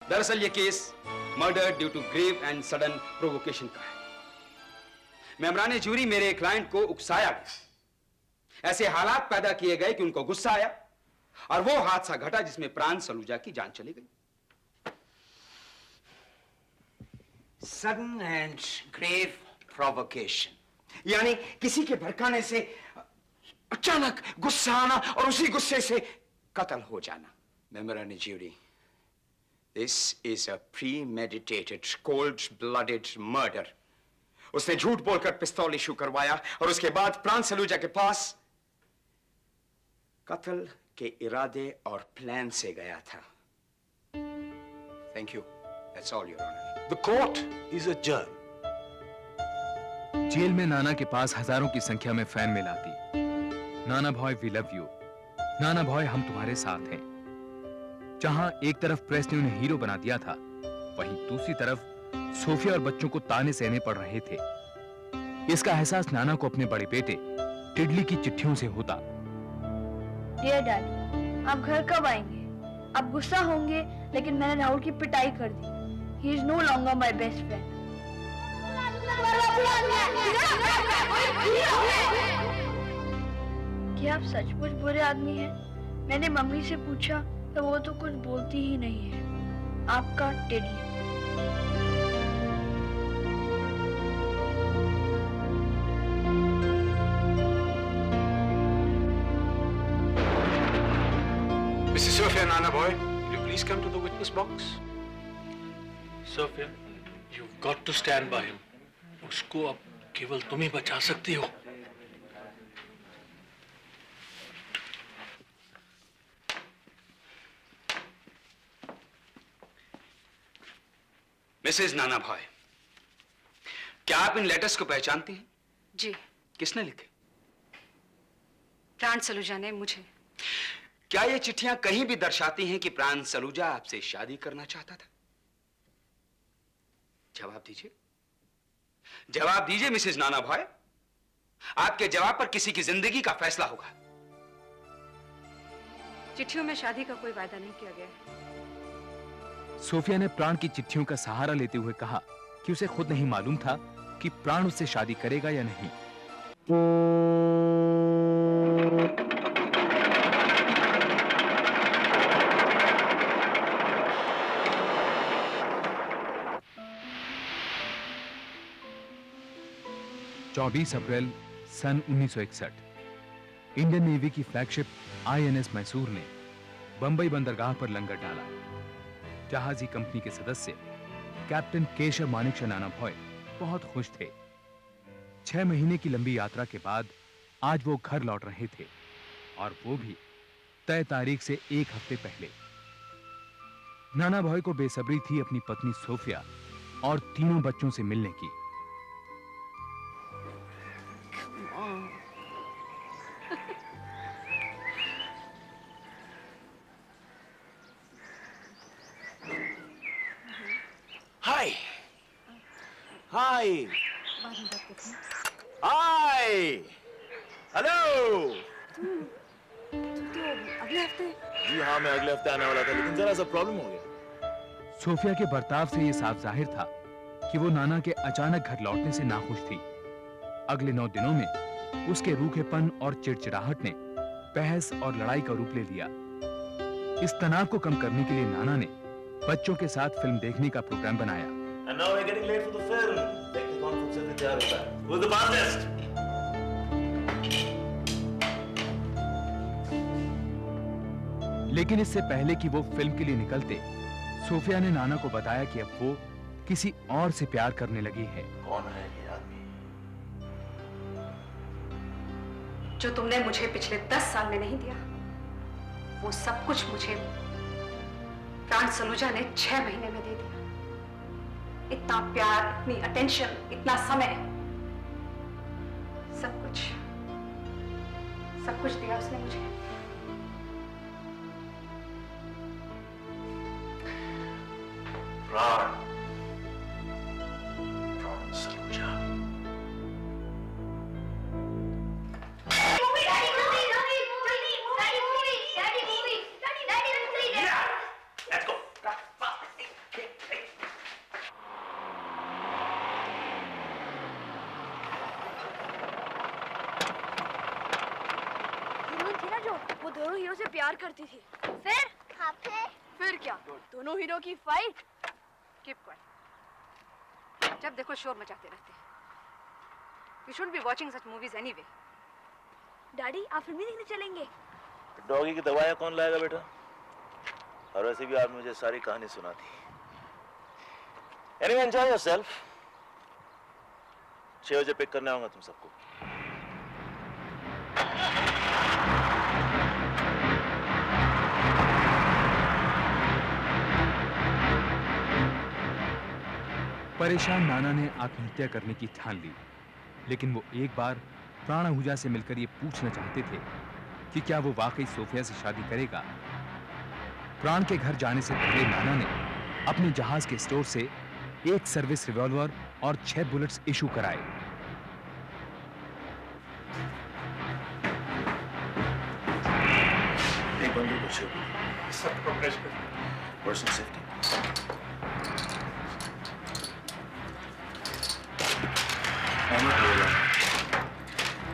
दरअसल ये case murder due to grave and sudden provocation का है। मेंबरान जूरी मेरे क्लाइंट को उकसाया गया, ऐसे हालात पैदा किए गए कि उनको गुस्सा आया और वो हादसा घटा जिसमें प्राण सलूजा की जान चली गई। सडन एंड ग्रेव प्रोवोकेशन, यानी किसी के भड़काने से अचानक गुस्सा आना और उसी गुस्से से कत्ल हो जाना। मेंबरान jury, this is a premeditated, cold-blooded murder. उसने झूठ बोलकर पिस्तौल इशू करवाया और उसके बाद प्राण सलूजा के पास कत्ल के इरादे और प्लान से गया था। Thank you. That's all, Your Honor. The court is adjourned. जेल में नाना के पास हजारों की संख्या में फैन मिल आती। नाना भॉय वी लव यू, नाना भॉय हम तुम्हारे साथ हैं। जहां एक तरफ प्रेस ने उन्हें हीरो बना दिया था, वहीं दूसरी तरफ सोफिया और बच्चों को ताने सहने पड़ रहे थे। इसका एहसास नाना को अपने बड़े बेटे टिडली की चिट्ठियों से होता। डियर डैडी, आप घर कब आएंगे? आप गुस्सा होंगे, लेकिन मैंने राहुल की पिटाई कर दी। He is no longer my best friend. क्या आप सचमुच बुरे आदमी हैं? मैंने मम्मी से पूछा तो वो तो कुछ बोलती ही नहीं है। आपका teddy. Mrs. Sophia, Nana boy, will you please come to the witness box? Sophia, you've got to stand by him. उसको अब केवल तुम ही बचा सकती हो। मिसेज नाना भॉय, क्या आप इन लेटर्स को पहचानती हैं? जी। किसने लिखे? प्राण सलूजा ने मुझे। क्या ये चिट्ठियां कहीं भी दर्शाती हैं कि प्राण सलूजा आपसे शादी करना चाहता था? जवाब दीजिए, जवाब दीजिए मिसेज नाना भॉय। आपके जवाब पर किसी की जिंदगी का फैसला होगा। चिट्ठियों में शादी का कोई वायदा नहीं किया गया है। सोफिया ने प्राण की चिट्ठियों का सहारा लेते हुए कहा कि उसे खुद नहीं मालूम था कि प्राण उससे शादी करेगा या नहीं। चौबीस अप्रैल सन 1961 इंडियन नेवी की फ्लैगशिप INS मैसूर ने बंबई बंदरगाह पर लंगर डाला। जहाजी कंपनी के सदस्य कैप्टन केशव मानिक नाना भॉय बहुत खुश थे। 6 महीने की लंबी यात्रा के बाद आज वो घर लौट रहे थे, और वो भी तय तारीख से 1 हफ्ते पहले। नाना भॉय को बेसब्री थी अपनी पत्नी सोफिया और तीनों बच्चों से मिलने की। Hi. Hi. Hi. Hello. अगले हफ्ते? जी हाँ, मैं अगले हफ्ते आने वाला था, लेकिन जरा सा प्रॉब्लम हो गया। सोफिया के बर्ताव से यह साफ जाहिर था कि वो नाना के अचानक घर लौटने से नाखुश थी। अगले 9 दिनों में उसके रूखेपन और चिड़चिड़ाहट ने बहस और लड़ाई का रूप ले लिया। इस तनाव को कम करने के लिए नाना ने बच्चों के साथ फिल्म देखने का प्रोग्राम बनाया। And now we're getting late for the film. Take the conference and तैयार होता है। Who's the fastest? लेकिन इससे पहले कि वो फिल्म के लिए निकलते, सोफिया ने नाना को बताया कि अब वो किसी और से प्यार करने लगी है। कौन है ये आदमी? जो तुमने मुझे पिछले 10 साल में नहीं दिया, वो सब कुछ मुझे प्राण सलूजा ने 6 महीने में दे दिया। इतना प्यार, इतनी अटेंशन, इतना समय, सब कुछ दिया उसने मुझे। प्राण सलूजा। प्यार करती थी। फिर क्या, दोनों हीरो की फाइट। Keep quiet. जब देखो शोर मचाते रहते हैं। We should be watching such movies anyway. Daddy आप फिल्में देखने चलेंगे? डॉगी की दवाइयाँ कौन लाएगा बेटा? और वैसे भी आपने मुझे सारी कहानी सुना दी। Anyway, enjoy yourself. 6 बजे पिक करने आऊंगा तुम सबको। परेशान नाना ने आत्महत्या करने की ठान ली, लेकिन वो एक बार प्राण आहूजा से मिलकर ये पूछना चाहते थे कि क्या वो वाकई सोफिया से शादी करेगा। प्राण के घर जाने से पहले नाना ने अपने जहाज के स्टोर से एक सर्विस रिवॉल्वर और 6 बुलेट्स इशू कराए। एक बंदूक और 6 गोली। सब प्रोग्रेस कर। Personal safety.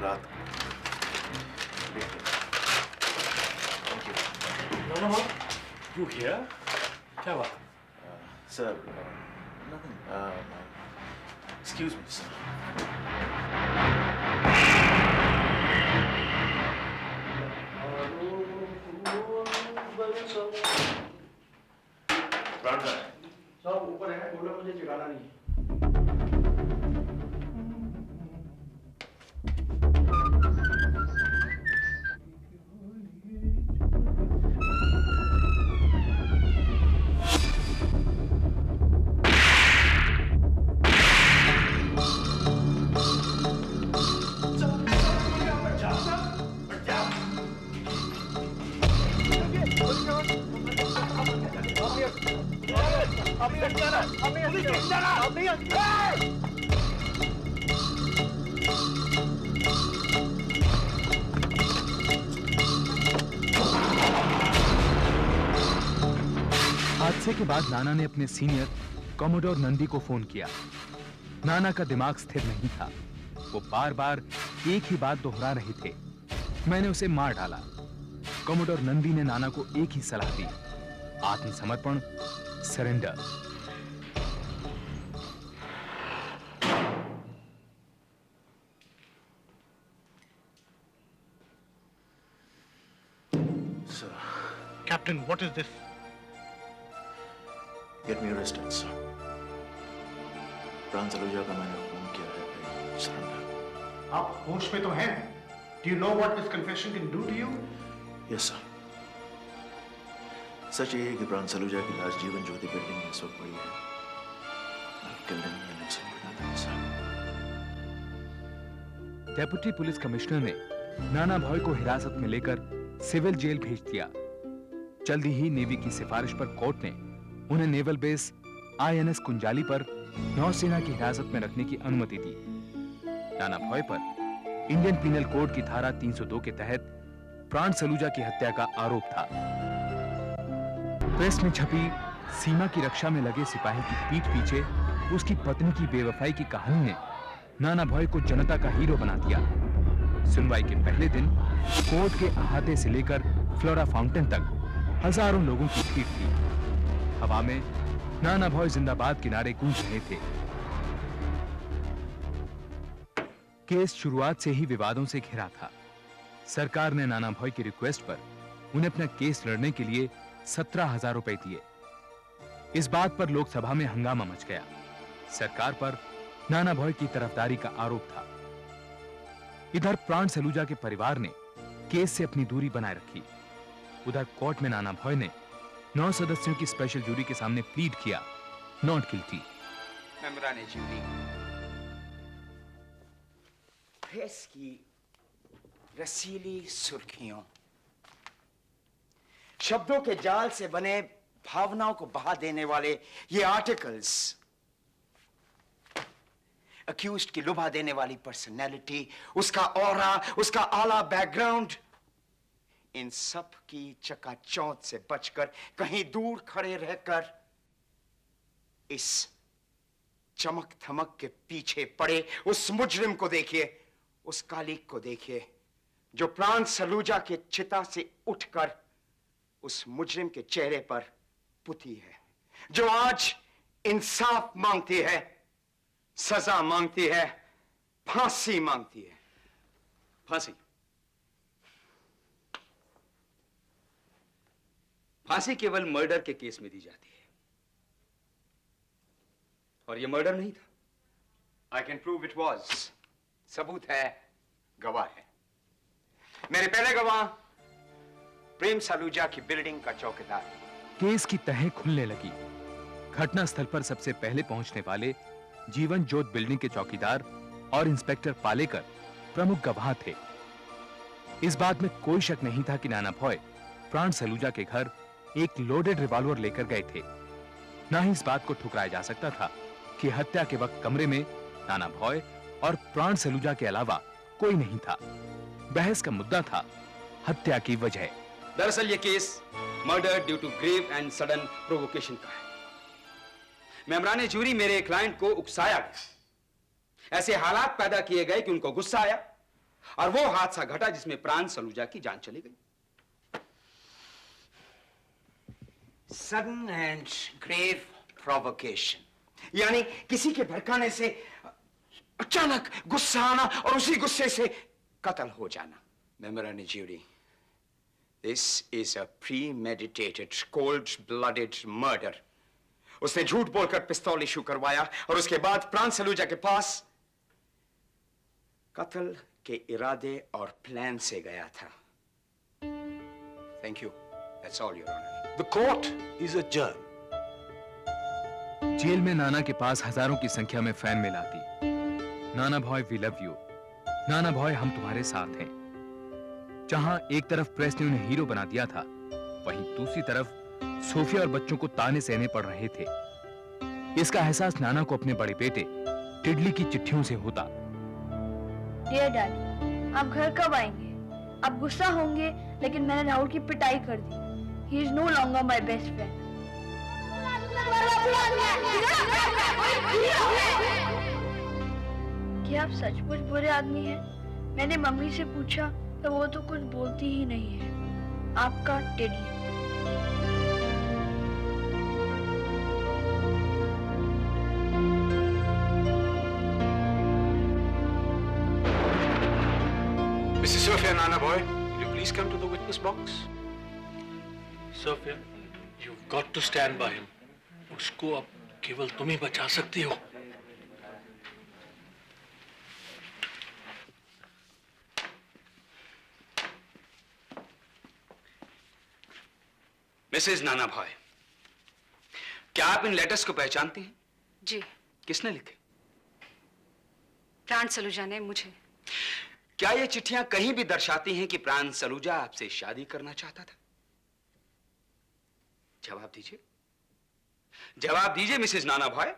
रात। Thank you. No. You here? क्या बात? Sir, nothing. Excuse me, sir. सब ऊपर है, बोलो मुझे जगाना नहीं। हादसे के बाद नाना ने अपने सीनियर कॉमोडोर नंदी को फोन किया। नाना का दिमाग स्थिर नहीं था, वो बार बार एक ही बात दोहरा रहे थे, मैंने उसे मार डाला। कॉमोडोर नंदी ने नाना को एक ही सलाह दी, आत्मसमर्पण, surrender. Sir, Captain, what is this? get me arrested, sir. प्राण सलूजा का मैंने खून किया है। Surrender. आप होश में तो हैं? Do you know what this confession can do to you? Yes, sir. सच ये है कि प्राण सलूजा की लाश जीवन ज्योति बिल्डिंग में इस वक्त पड़ी है। I've killed him in innocent but nothing, sir. Deputy police commissioner ने नाना भॉय को हिरासत में लेकर सिविल जेल भेज दिया। जल्दी ही नेवी की सिफारिश पर कोर्ट ने उन्हें नेवल बेस INS कुंजाली पर नौसेना की हिरासत में रखने की अनुमति दी। नाना भॉय पर इंडियन पीनल कोड की धारा 302 के तहत प्राण सलूजा की हत्या का आरोप था। प्रेस में छपी सीमा की रक्षा में लगे सिपाही की पीठ पीछे उसकी पत्नी की बेवफाई की कहानी ने नाना भॉय को जनता का हीरो बना दिया। सुनवाई के पहले दिन कोर्ट के अहाते से लेकर फ्लोरा फाउंटेन तक हजारों लोगों की भीड़ थी। हवा में नाना भॉय जिंदाबाद के नारे गूंज रहे थे। केस शुरुआत से ही विवादों से घिरा था। सरकार ने नाना भॉय की रिक्वेस्ट पर उन्हें अपना केस लड़ने के लिए 17,000 रुपए दिए। इस बात पर लोकसभा में हंगामा मच गया। सरकार पर नाना भॉय की तरफदारी का आरोप था। इधर प्राण सलूजा के परिवार ने केस से अपनी दूरी बनाए रखी। उधर कोर्ट में नाना भॉय ने 9 सदस्यों की स्पेशल जूरी के सामने प्लीड किया, नॉट गिल्टी। मेम्बरान जूरी, प्रेस की रसीली सुर्खियों, शब्दों के जाल से बने भावनाओं को बहा देने वाले ये आर्टिकल्स, अक्यूज्ड की लुभा देने वाली पर्सनैलिटी, उसका ऑरा, उसका आला बैकग्राउंड, इन सब की चकाचौंध से बचकर कहीं दूर खड़े रहकर इस चमक धमक के पीछे पड़े उस मुजरिम को देखिए, उस कालिक को देखिए जो प्राण सलूजा के चिता से उठकर उस मुजरिम के चेहरे पर पुती है, जो आज इंसाफ मांगती है, सजा मांगती है, फांसी मांगती है। फांसी? फांसी केवल मर्डर के केस में दी जाती है, और यह मर्डर नहीं था। I can prove it was. सबूत है, गवाह है। मेरे पहले गवाह प्रेम सलूजा की बिल्डिंग का चौकीदार। केस की तह खुलने लगी। घटनास्थल पर सबसे पहले पहुंचने वाले जीवन ज्योत बिल्डिंग के चौकीदार और इंस्पेक्टर पालेकर प्रमुख गवाह थे। इस बात में कोई शक नहीं था कि नाना भॉय प्राण सलूजा के घर एक लोडेड रिवॉल्वर लेकर गए थे। ना ही इस बात को ठुकराया जा सकता था कि हत्या के वक्त कमरे में नाना भॉय और प्राण सलूजा के अलावा कोई नहीं था। बहस का मुद्दा था हत्या की वजह। दरअसल यह case murder due to grave and sudden provocation का है। मेमराने ज्यूरी मेरे क्लाइंट को उकसाया गया। ऐसे हालात पैदा किए गए कि उनको गुस्सा आया, और वो हादसा घटा जिसमें प्राण सलूजा की जान चली गई। सडन एंड ग्रेव प्रोवोकेशन, यानी किसी के भड़काने से अचानक गुस्सा आना और उसी गुस्से से कत्ल हो जाना। मेमराने jury, this is a premeditated cold blooded murder. उसने झूठ बोलकर पिस्तौल इशू करवाया और उसके बाद प्राण सलूजा के पास कत्ल के इरादे और प्लान से गया था। Thank you, that's all your honour. The court is adjourned. जेल में नाना के पास हजारों की संख्या में फैन मिल आती। नाना भॉय वी लव यू, नाना भॉय हम तुम्हारे साथ हैं। जहां एक तरफ प्रेस ने उन्हें हीरो बना दिया था, वहीं दूसरी तरफ सोफिया और बच्चों को ताने सहने पड़ रहे थे। इसका एहसास नाना को अपने बड़े बेटे टिडली की चिट्ठियों से होता। डियर डैडी, आप घर कब आएंगे? आप गुस्सा होंगे, लेकिन मैंने राहुल की पिटाई कर दी। He is no longer my best friend. क्या आप सचमुच बुरे आदमी हैं? मैंने मम्मी से पूछा तो वो तो कुछ बोलती ही नहीं है। आपका teddy. Mrs. Sophia, Nana boy, will you please come to the witness box? Sophia, you've got to stand by him. उसको अब केवल तुम ही बचा सकती हो। मिसेज नाना भॉय, क्या आप इन लेटर्स को पहचानती हैं? जी, किसने लिखे? प्राण सलूजा ने मुझे। क्या ये चिट्ठियां कहीं भी दर्शाती हैं कि प्राण सलूजा आपसे शादी करना चाहता था? जवाब दीजिए, जवाब दीजिए मिसेज नाना भॉय।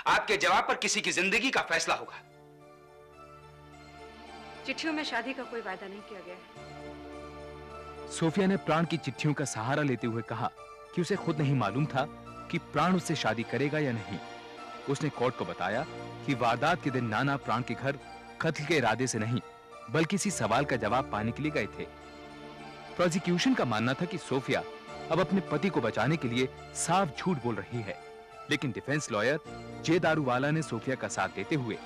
आपके जवाब पर किसी की जिंदगी का फैसला होगा। चिट्ठियों में शादी का कोई वायदा नहीं किया गया है। सोफिया ने प्राण की चिट्ठियों का सहारा लेते हुए कहा कि उसे खुद नहीं मालूम था कि प्राण उससे शादी करेगा या नहीं। उसने कोर्ट को बताया कि वारदात के दिन नाना प्राण के घर कत्ल के इरादे से नहीं, बल्कि इसी सवाल का जवाब पाने के लिए गए थे। प्रोसिक्यूशन का मानना था कि सोफिया अब अपने पति को बचाने के लिए साफ झूठ बोल रही है, लेकिन डिफेंस लॉयर जे दारूवाला ने सोफिया का साथ देते हुए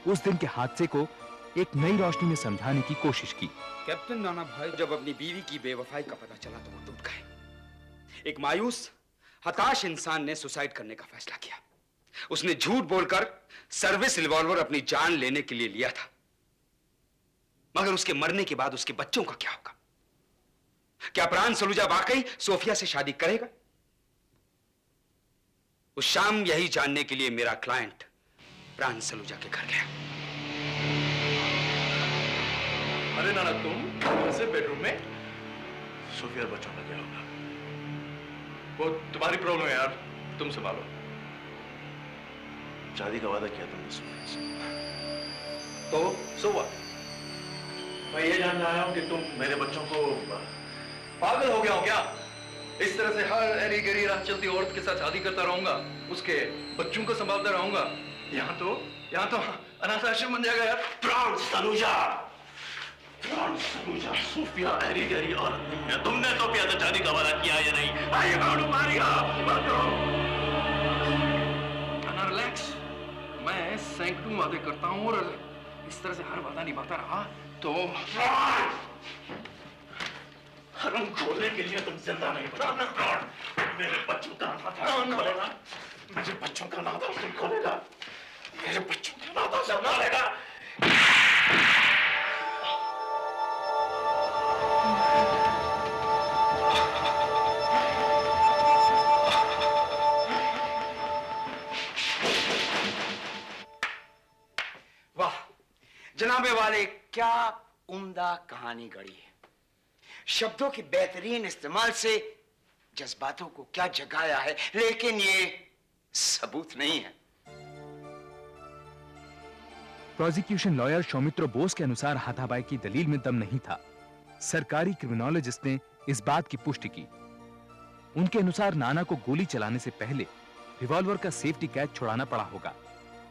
उस दिन के हादसे को एक नई रोशनी में समझाने की कोशिश की। कैप्टन नाना भाई जब अपनी बीवी की बेवफाई का पता चला तो वो टूट गए। एक मायूस, हताश इंसान ने सुसाइड करने का फैसला किया। उसने झूठ बोलकर सर्विस रिवॉल्वर अपनी जान लेने के लिए लिया था। मगर उसके मरने के बाद उसके बच्चों का क्या होगा? क्या प्राण सलूजा वाकई सोफिया से शादी करेगा? उस शाम यही जानने के लिए मेरा क्लाइंट प्राण सलूजा के घर गया। अरे नाना, तुम ऐसे बेडरूम में? सोफिया और बच्चों का क्या होगा? वो तुम्हारी प्रॉब्लम है यार, तुम संभालो। शादी का वादा किया तुमने सोफिया से, तो सो व्हाट? मैं ये जानना आया हूं कि तुम मेरे बच्चों को पागल हो गया हो क्या? इस तरह से हर एरी गरी राह चलती औरत के साथ शादी करता रहूंगा, उसके बच्चों को संभालता रहूंगा। यहाँ तो अनाथ आश्रम बन जाएगा यार। प्राण सलूजा, सलूजा, सोफिया ऐरी गैरी औरत नहीं है। तुमने सोफिया से शादी का वादा किया या नहीं? आइए काउंट मारिया। रिलैक्स, मैं सैंकड़ों वादे करता हूँ और इस तरह से हर वादा निभाता रहा तो हरम खोलने के लिए तुम जिंदा नहीं बना। मेरे बच्चों का नाता खोलेगा। मेरे बच्चों का नाता तुम खोलेगा। मेरे बच्चों का नाता सब खोलेगा। वाह जनाबे वाले, क्या उम्दा कहानी गढ़ी है। शब्दों के बेहतरीन इस्तेमाल से जज्बातों को क्या जगाया है, लेकिन ये सबूत नहीं है। प्रोसिक्यूशन लॉयर सौमित्र बोस के अनुसार हाथापाई की दलील में दम नहीं था। सरकारी क्रिमिनोलॉजिस्ट ने इस बात की पुष्टि की। उनके अनुसार नाना को गोली चलाने से पहले रिवॉल्वर का सेफ्टी कैच छुड़ाना पड़ा होगा,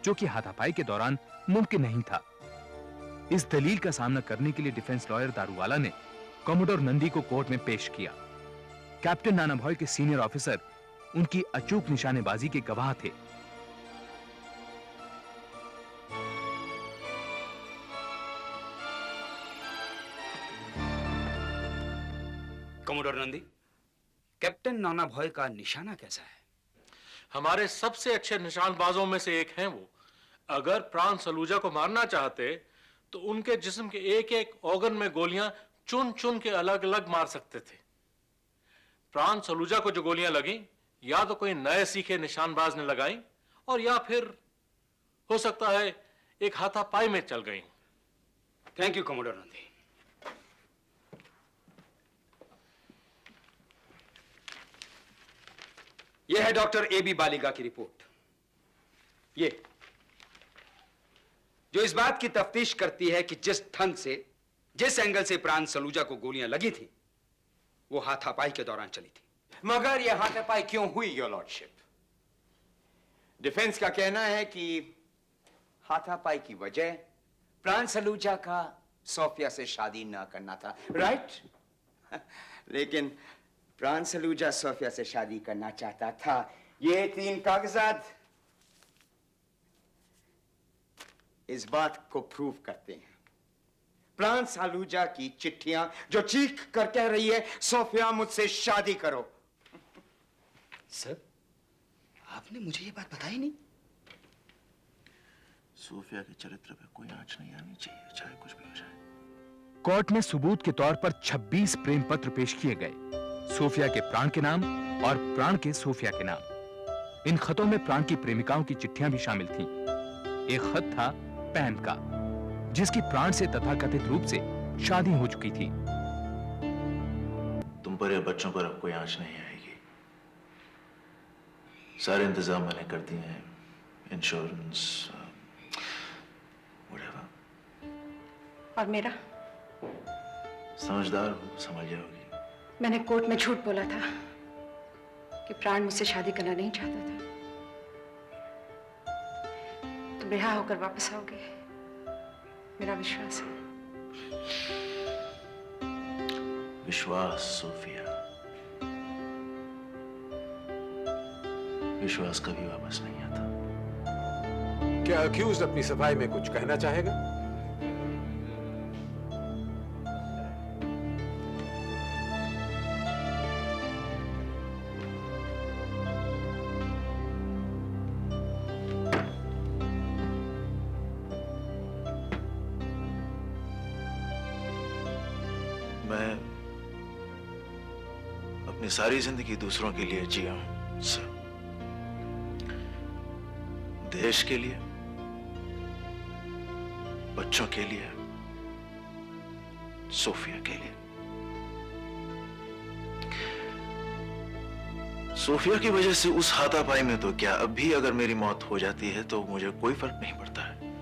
जो कि हाथापाई के दौरान मुमकिन नहीं था। इस दलील का सामना करने के लिए डिफेंस लॉयर दारूवाला ने कॉमोडोर नंदी को कोर्ट में पेश किया। कैप्टन नाना भॉय के सीनियर ऑफिसर उनकी अचूक निशानेबाजी के गवाह थे। कमोडोर नंदी, कैप्टन नाना भॉय का निशाना कैसा है? हमारे सबसे अच्छे निशानबाजों में से एक हैं वो। अगर प्राण सलूजा को मारना चाहते तो उनके जिस्म के एक एक ऑर्गन में गोलियां चुन चुन के अलग अलग मार सकते थे। प्राण सलूजा को जो गोलियां लगी, या तो कोई नए सीखे निशानबाज ने लगाई और या फिर हो सकता है एक हाथापाई में चल गई। Thank you commodore Nandi. यह है डॉक्टर एबी बालिगा की रिपोर्ट। ये जो इस बात की तफ्तीश करती है कि जिस ढंग से, जिस एंगल से प्राण सलूजा को गोलियां लगी थी, वो हाथापाई के दौरान चली थी। मगर यह हाथापाई क्यों हुई, योर लॉर्डशिप? डिफेंस का कहना है कि हाथापाई की वजह प्राण सलूजा का सोफिया से शादी ना करना था, राइट? लेकिन प्राण सलूजा सोफिया से शादी करना चाहता था। ये 3 कागजात इस बात को प्रूव करते हैं। प्राण सलूजा की चिट्ठियां जो चीख कर कह रही है, सोफिया मुझसे शादी करो। सर, आपने मुझे ये बात बताई नहीं। सोफिया के चरित्र पे कोई आंच नहीं आनी चाहिए, चाहे कुछ भी हो जाए। कोर्ट में सबूत के तौर पर 26 प्रेम पत्र पेश किए गए, सोफिया के प्राण के नाम और प्राण के सोफिया के नाम। इन खतों में प्राण की प्रेमिकाओं की चिट्ठियां भी शामिल थीं। एक खत था पैन का, जिसकी प्राण से तथाकथित रूप से शादी हो चुकी थी। तुम पर या बच्चों पर अब कोई आंच नहीं आएगी। सारे इंतजाम मैंने कर दिए हैं, इंश्योरेंस और मेरा? समझदार हो, समझ जाओगी। मैंने कोर्ट में झूठ बोला था कि प्राण मुझसे शादी करना नहीं चाहता था। तुम रिहा होकर वापस आओगे, मेरा विश्वास है। विश्वास सोफिया, विश्वास कभी वापस नहीं आता। क्या अक्यूज अपनी सफाई में कुछ कहना चाहेगा? मैं अपनी सारी जिंदगी दूसरों के लिए जिया हूं सर। देश के लिए, बच्चों के लिए, सोफिया के लिए। सोफिया की वजह से उस हाथापाई में तो क्या, अब भी अगर मेरी मौत हो जाती है तो मुझे कोई फर्क नहीं पड़ता है।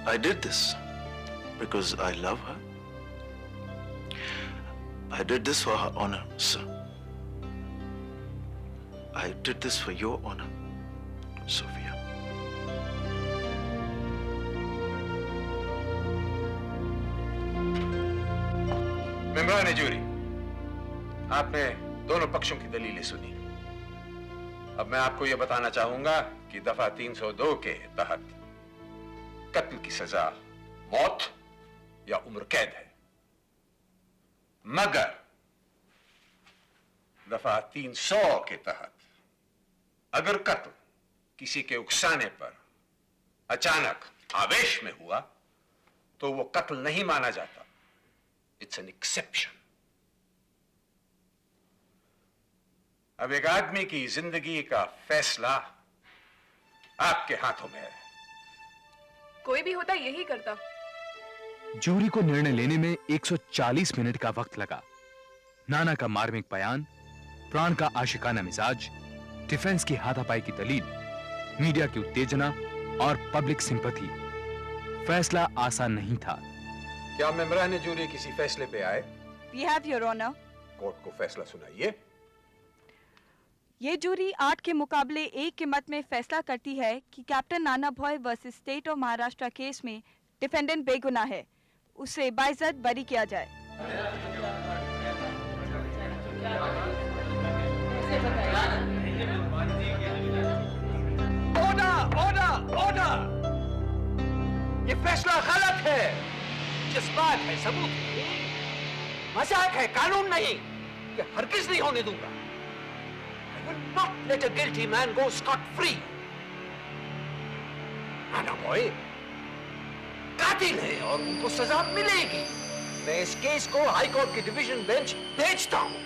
I did this because I love her. I did this for her honor, sir. I did this for your honor, Sophia. मेम्बरान जूरी, आपने दोनों पक्षों की दलीलें सुनी। अब मैं आपको यह बताना चाहूंगा कि दफा 302 के तहत कत्ल की सजा मौत या उम्र कैद है, मगर दफा 300 के तहत अगर कत्ल किसी के उकसाने पर अचानक आवेश में हुआ तो वो कत्ल नहीं माना जाता। It's an exception. अब एक आदमी की जिंदगी का फैसला आपके हाथों में है। कोई भी होता यही करता। जूरी को निर्णय लेने में 140 मिनट का वक्त लगा। नाना का मार्मिक बयान, प्राण का आशिकाना मिजाज, डिफेंस की हाथापाई की दलील, मीडिया की उत्तेजना और पब्लिक सिंपैथी। फैसला आसान नहीं था। क्या मेम्बरान जूरी किसी फैसले पे आए? We have your honor. Court को फैसला सुनाइए। ये जूरी 8 के मुकाबले 1 के मत में फैसला करती है कि captain Nana Bhoy versus state of Maharashtra case में डिफेंडेंट बेगुनाह है, उसे बाइज्जत बरी किया जाए। Order, order, order! ये फैसला गलत है। जज्बात है, सबूत है, मजाक है, कानून नहीं। ये हरगिज नहीं होने दूंगा। I will not let a guilty man go scot-free. Nana boy कातिल है और उनको सजा मिलेगी। मैं इस केस को हाई कोर्ट की डिवीजन बेंच भेजता हूं।